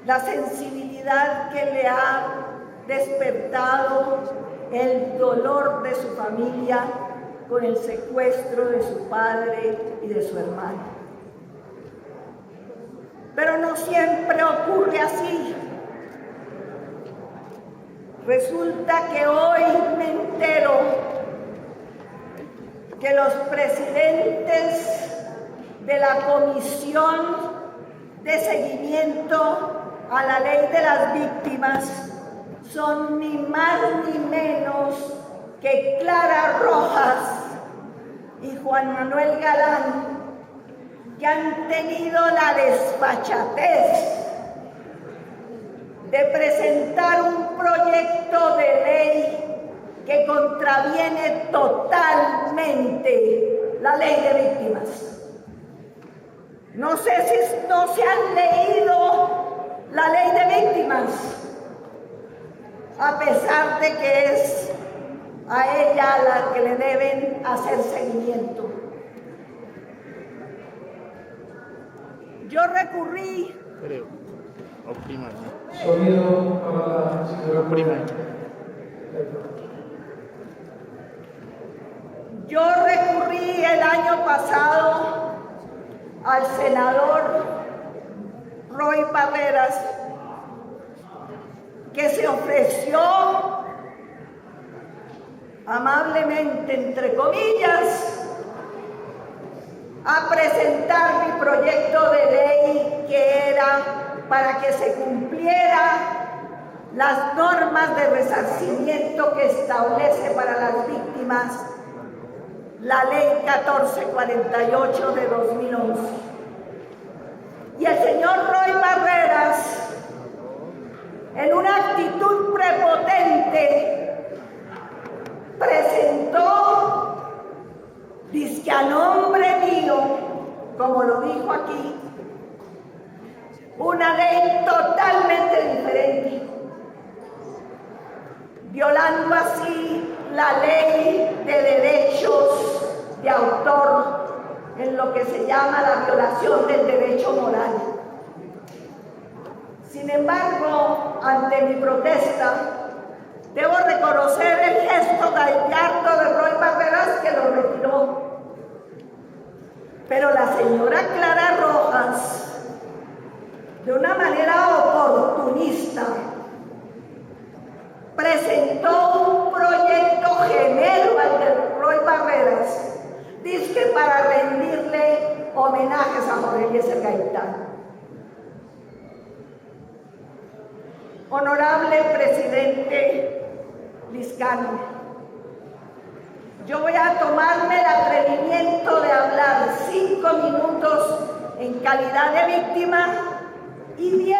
la sensibilidad que le ha despertado el dolor de su familia con el secuestro de su padre y de su hermano. Pero no siempre ocurre así. Resulta que hoy me entero que los presidentes de la Comisión de Seguimiento a la Ley de las Víctimas son ni más ni menos que Clara Rojas y Juan Manuel Galán, que han tenido la desfachatez de presentar un proyecto de ley que contraviene totalmente la Ley de Víctimas. No sé si no se han leído la Ley de Víctimas, a pesar de que es a ella a la que le deben hacer seguimiento. Yo recurrí. Sonido para la señora. Yo recurrí el año pasado al senador Roy Barreras, que se ofreció amablemente, entre comillas, a presentar mi proyecto de ley, que era para que se cumpliera las normas de resarcimiento que establece para las víctimas la Ley 1448 de 2011. Y el señor Roy Barreras, en una actitud prepotente, presentó, dizque a nombre mío, como lo dijo aquí, una ley totalmente diferente, violando así la ley de derechos de autor, en lo que se llama la violación del derecho moral. Sin embargo, ante mi protesta, debo reconocer el gesto gallardo de Roy Barreras, que lo retiró. Pero la señora Clara Rojas, de una manera oportunista, presentó un proyecto gemelo al de Roy Barreras, dizque para rendirle homenajes a Jorge Eliezer Gaitán. Honorable presidente Liscano, yo voy a tomarme el atrevimiento de hablar 5 minutos en calidad de víctima y 10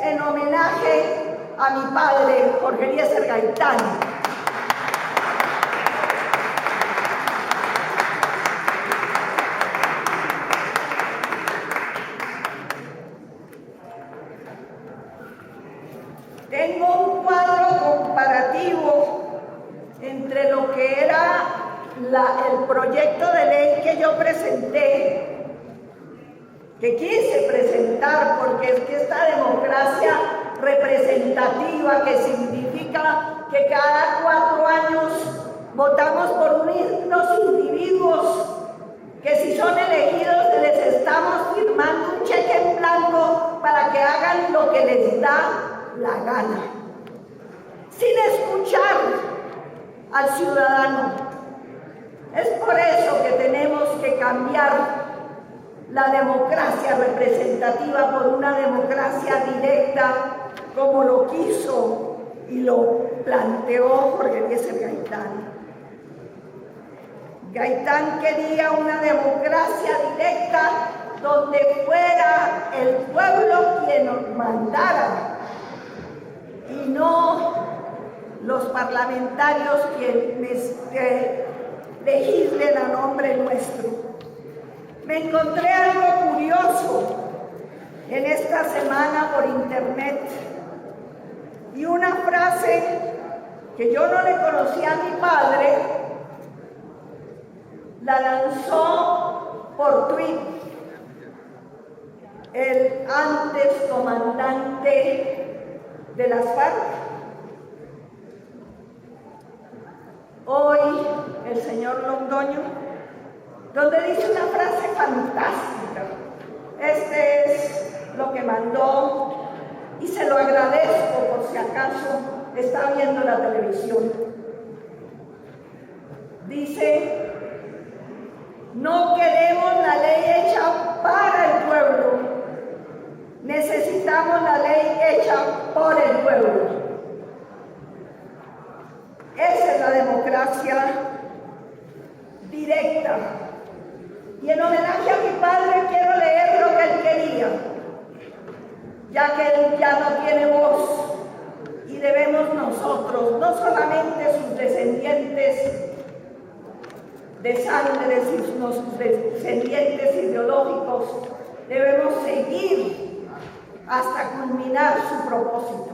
en homenaje a mi padre, Jorge Eliezer Gaitán. Tengo un cuadro comparativo entre lo que era el proyecto de ley que yo presenté, que quise presentar, porque es que esta democracia representativa, que significa que cada 4 años votamos por unos individuos que, si son elegidos, les estamos firmando un cheque en blanco para que hagan lo que les da la gana, sin escuchar al ciudadano. Es por eso que tenemos que cambiar la democracia representativa por una democracia directa, como lo quiso y lo planteó Jorge Eliezer Gaitán. Gaitán quería una democracia directa donde fuera el pueblo quien nos mandara y no los parlamentarios quienes legislen a nombre nuestro. Me encontré algo curioso en esta semana por internet, y una frase que yo no le conocía a mi padre, la lanzó por Twitter el antes comandante de las FARC. Hoy el señor Londoño, donde dice una frase fantástica. Este es lo que mandó y se lo agradezco por si acaso está viendo la televisión. Dice: no queremos la ley hecha para el pueblo, necesitamos la ley hecha por el pueblo. Esa es la democracia directa. Y en homenaje a mi padre quiero leer lo que él quería, ya que él ya no tiene voz y debemos nosotros, no solamente sus descendientes de sangre, sino sus descendientes ideológicos, debemos seguir hasta culminar su propósito.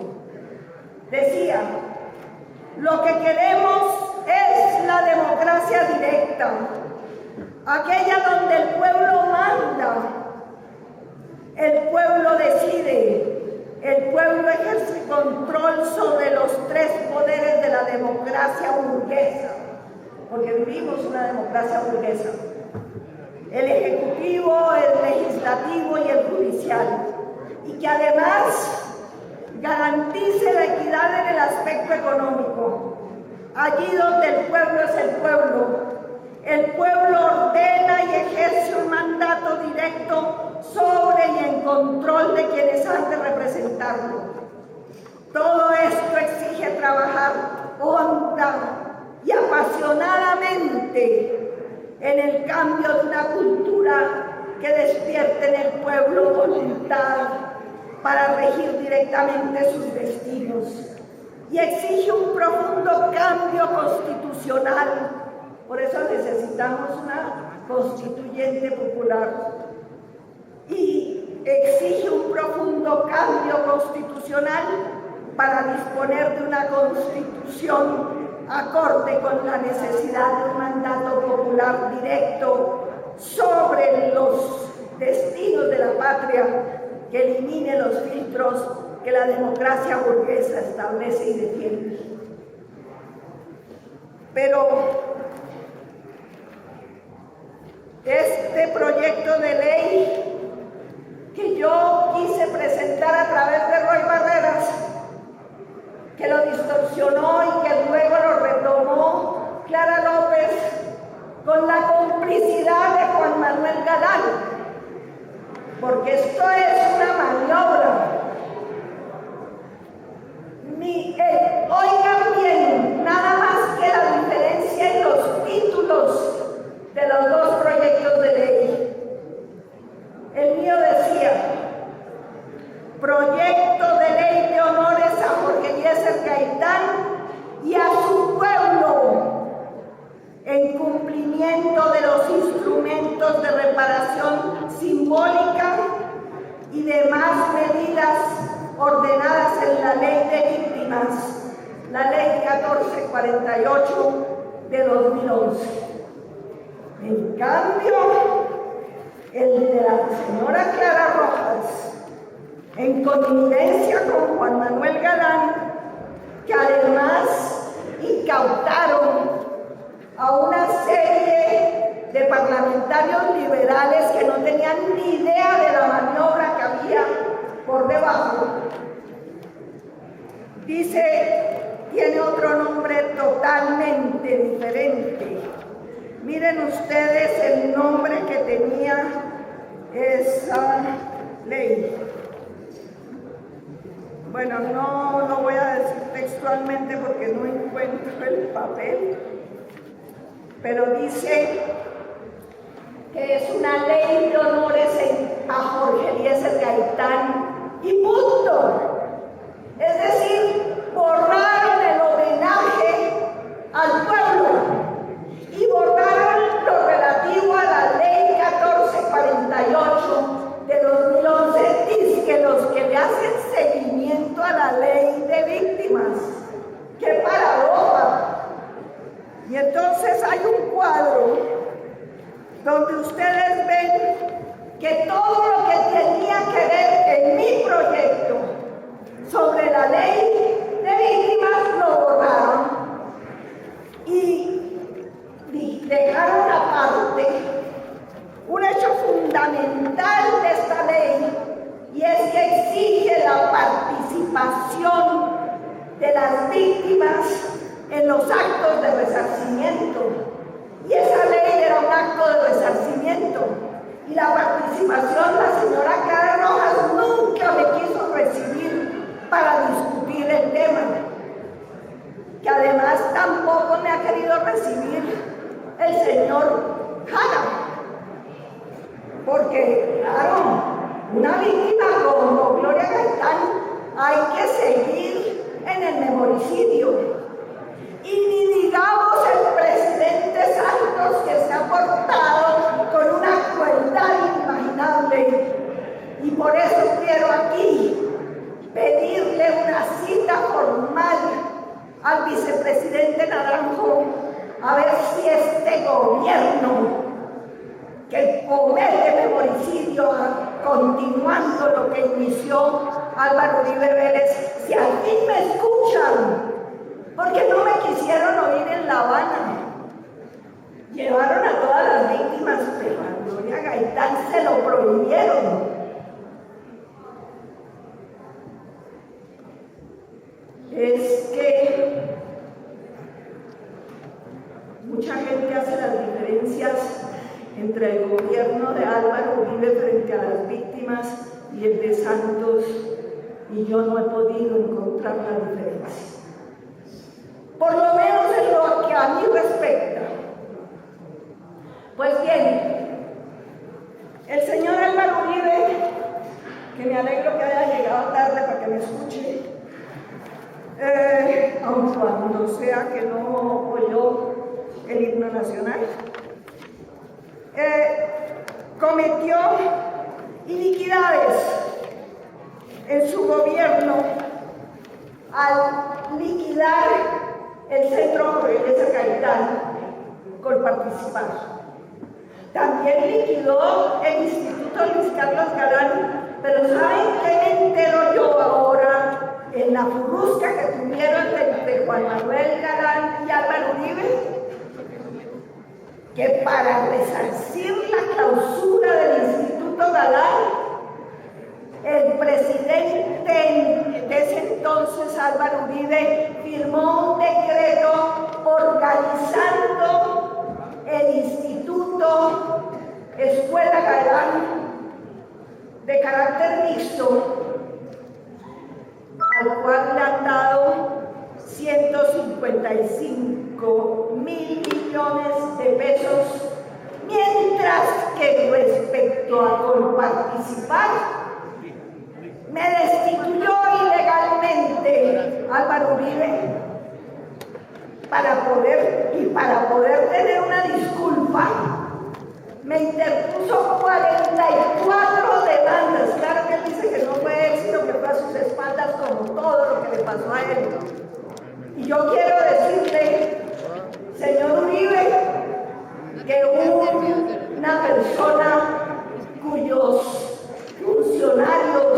Decía: lo que queremos es la democracia directa, aquella donde el pueblo manda, el pueblo decide, el pueblo ejerce control sobre los tres poderes de la democracia burguesa, porque vivimos una democracia burguesa: el ejecutivo, el legislativo y el judicial, y que además garantice la equidad en el aspecto económico. Allí donde el pueblo es el pueblo ordena y ejerce un mandato directo sobre y en control de quienes han de representarlo. Todo esto exige trabajar honda y apasionadamente en el cambio de una cultura que despierte en el pueblo voluntad para regir directamente sus destinos, y exige un profundo cambio constitucional. Por eso necesitamos una constituyente popular, y exige un profundo cambio constitucional para disponer de una constitución acorde con la necesidad de un mandato popular directo sobre los destinos de la patria, que elimine los filtros que la democracia burguesa establece y defiende. Pero este proyecto de ley que yo quise presentar a través de Roy Barreras, que lo distorsionó y que luego lo retomó Clara López con la complicidad de Juan Manuel Galán, porque esto es una maniobra. Oigan bien, nada más que la diferencia en los títulos de los dos proyectos de ley. El mío decía: proyecto de ley de honores a Jorge Eliezer Gaitán y a su pueblo en cumplimiento de los instrumentos de reparación simbólica y demás medidas ordenadas en la Ley de Víctimas, la Ley 1448 de 2011. En cambio, el de la señora Clara Rojas, en connivencia con Juan Manuel Galán, que además incautaron a una serie de parlamentarios liberales que no tenían ni idea de la maniobra que había por debajo. Dice, tiene otro nombre totalmente diferente. Miren ustedes el nombre que tenía esa ley. Bueno, no lo voy a decir textualmente porque no encuentro el papel, pero dice que es una ley de honores a Jorge Eliezer Gaitán y punto. Es decir, borraron el homenaje al pueblo y borraron lo relativo a la ley 1448 de 2011, y que los que le hacen seguimiento a la ley de víctimas. ¡Qué paradoja! Y entonces hay un cuadro donde ustedes ven que todo lo que tenía que las víctimas en los actos de resarcimiento. Y esa ley era un acto de resarcimiento. Y la participación, la señora Clara Rojas nunca me quiso recibir para discutir el tema. Que además tampoco me ha querido recibir el señor Jara. Porque, claro, una víctima como Gloria Gaitán hay que seguir en el memoricidio. Y ni digamos el presidente Santos, que se ha portado con una crueldad inimaginable. Y por eso quiero aquí pedirle una cita formal al vicepresidente Naranjo, a ver si este gobierno que comete memoricidio, continuando lo que inició Álvaro Uribe Vélez, si al fin me escuchan, porque no me quisieron oír en La Habana. Llevaron a todas las víctimas, pero a Gloria Gaitán se lo prohibieron. Es que mucha gente hace las diferencias entre el gobierno de Álvaro Uribe frente a las víctimas y el de Santos, y yo no he podido encontrar la diferencia. Por lo menos en lo que a mí respecta. Pues bien, el señor Álvaro Uribe, que me alegro que haya llegado tarde para que me escuche, aun cuando sea que no oyó el himno nacional, cometió iniquidades en su gobierno al liquidar el Centro Eliezer Gaitán por participar. También liquidó el Instituto Luis Carlos Galán, pero ¿saben qué me entero yo ahora en la furrusca que tuvieron entre Juan Manuel Galán y Álvaro Uribe? Que para resarcir la clausura del Instituto Galán, el presidente de ese entonces, Álvaro Uribe, firmó un decreto organizando el Instituto Escuela Galán de carácter mixto, al cual le han dado 155.000 millones de pesos, mientras que respecto a participar, me destituyó ilegalmente Álvaro Uribe para poder tener una disculpa. Me interpuso 44 demandas. Claro que él dice que no fue éxito, que fue a sus espaldas, como todo lo que le pasó a él. Y yo quiero decirle, señor Uribe, que una persona cuyos funcionarios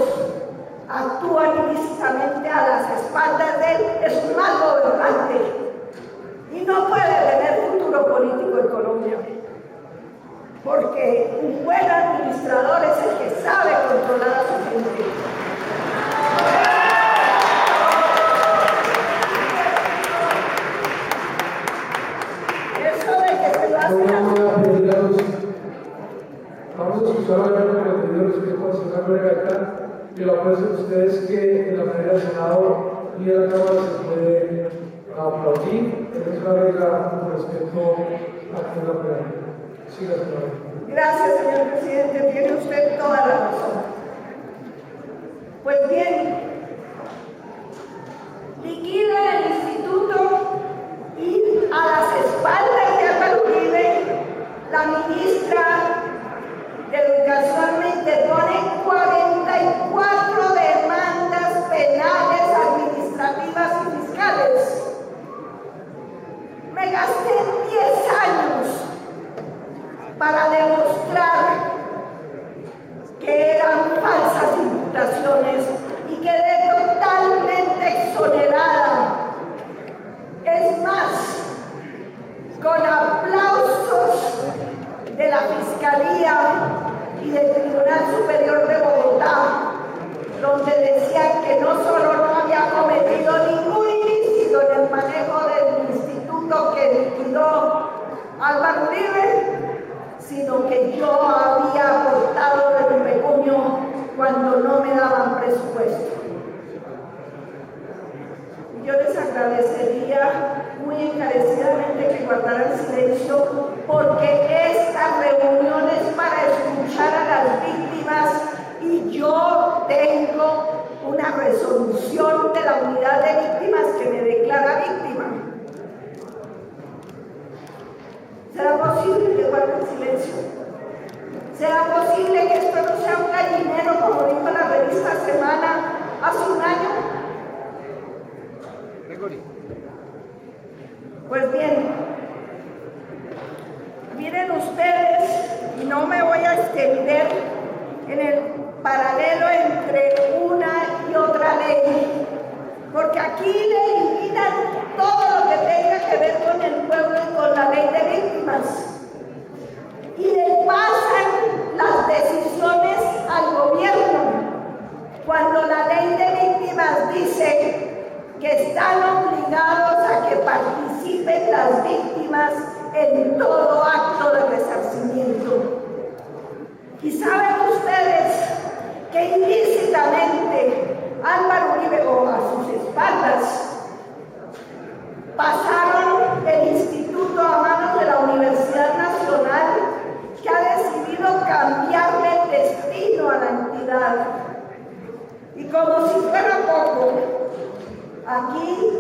actúan ilícitamente a las espaldas de él es un mal gobernante y no puede tener futuro político en Colombia, porque un buen administrador es el que sabe controlar a su gente. Eso de que se lo hacen Vamos a escuchar a ver lo que le digo con el señor Gloria Gaitán, y lo apuesto a ustedes que en la mayoría del Senado y de la Cámara se puede aplaudir. Es una regla con respecto a la plenaria. Siga, señora. Gracias, señor presidente, tiene usted toda la razón. Pues bien, liquida el instituto y a las espaldas de Álvaro Uribe, la ministra de Educación me interpone 44 demandas penales, administrativas y fiscales. Me gasté 10 años para demostrar que eran falsas imputaciones y que daban presupuesto. Yo les agradecería muy encarecidamente que guardaran silencio, porque esta reunión es para escuchar a las víctimas y yo tengo una resolución de la unidad de víctimas que me declara víctima. ¿Será posible que guarden silencio? ¿Será posible que esto no sea un gallinero, como dijo la revista Semana hace un año? Pues bien, miren ustedes, y no me voy a extender en el paralelo entre una y otra ley, porque aquí le eliminan todo lo que tenga que ver con el pueblo y con la ley de víctimas, y le pasan las decisiones al gobierno, cuando la ley de víctimas dice que están obligados a que participen las víctimas en todo acto de resarcimiento. Y saben ustedes que ilícitamente Álvaro Uribe, o a sus espaldas, pasaron el instituto a manos de la Universidad Nacional, que ha decidido cambiarle el destino a la entidad. Y como si fuera poco, aquí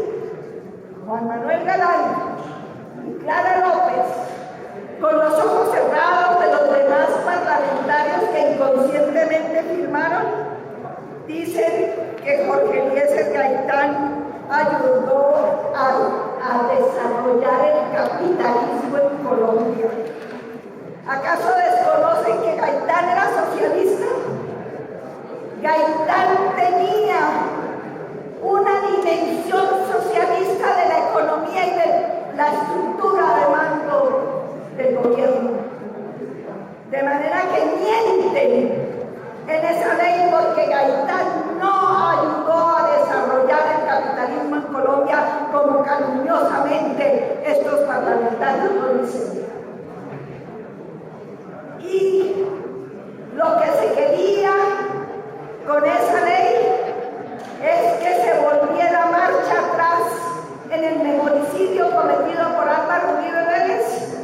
Juan Manuel Galán y Clara López, con los ojos cerrados de los demás parlamentarios que inconscientemente firmaron, dicen que Jorge Eliezer Gaitán ayudó a desarrollar el capitalismo en Colombia. ¿Acaso desconocen que Gaitán era socialista? Gaitán tenía una dimensión socialista de la economía y de la estructura de mando del gobierno. De manera que mienten en esa ley, porque Gaitán no ayudó a desarrollar el capitalismo en Colombia, como calumniosamente estos parlamentarios lo dicen. Y lo que se quería con esa ley es que se volviera marcha atrás en el memoricidio cometido por Álvaro Uribe Vélez,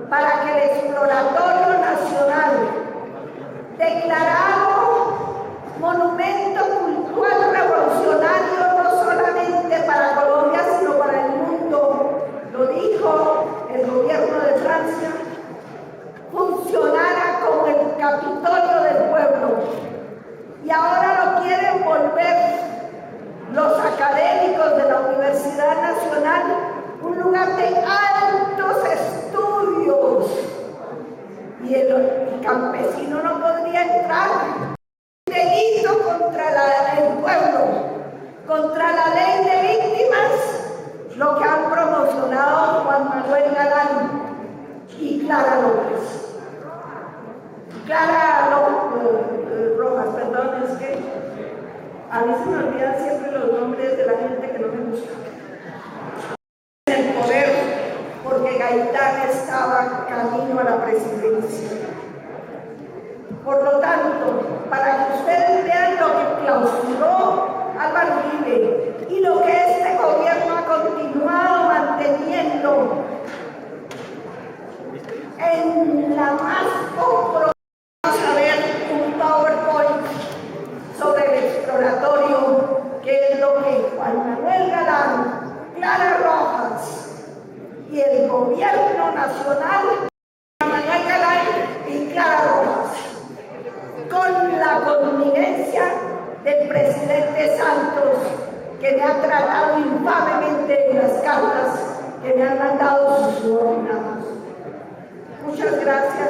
para que el Exploratorio Nacional, declarado monumento cultural revolucionario no solamente para Colombia, sino para el mundo, lo dijo el gobierno de Francia, funcionara como el Capitolio del pueblo. Y ahora lo quieren volver los académicos de la Universidad Nacional un lugar de altos estudios. Y el campesino no podría entrar. Delito contra el pueblo, contra la ley de víctimas, lo que han promocionado Juan Manuel Galán y Clara López. Rojas, perdón, es que a mí se me olvidan siempre los nombres de la gente que no me gusta. El poder, porque Gaitán estaba camino a la presidencia. Por lo tanto, para que ustedes vean lo que clausuró Álvaro Uribe y lo que este gobierno ha continuado manteniendo en la más comprometida. Vamos a ver un PowerPoint sobre el exploratorio, que es lo que Juan Manuel Galán, Clara Rojas y el gobierno nacional, Juan Manuel Galán y Clara Rojas, con la connivencia del presidente Santos, que me ha tratado infamemente en las cartas que me han mandado sus subordinados. Muchas gracias.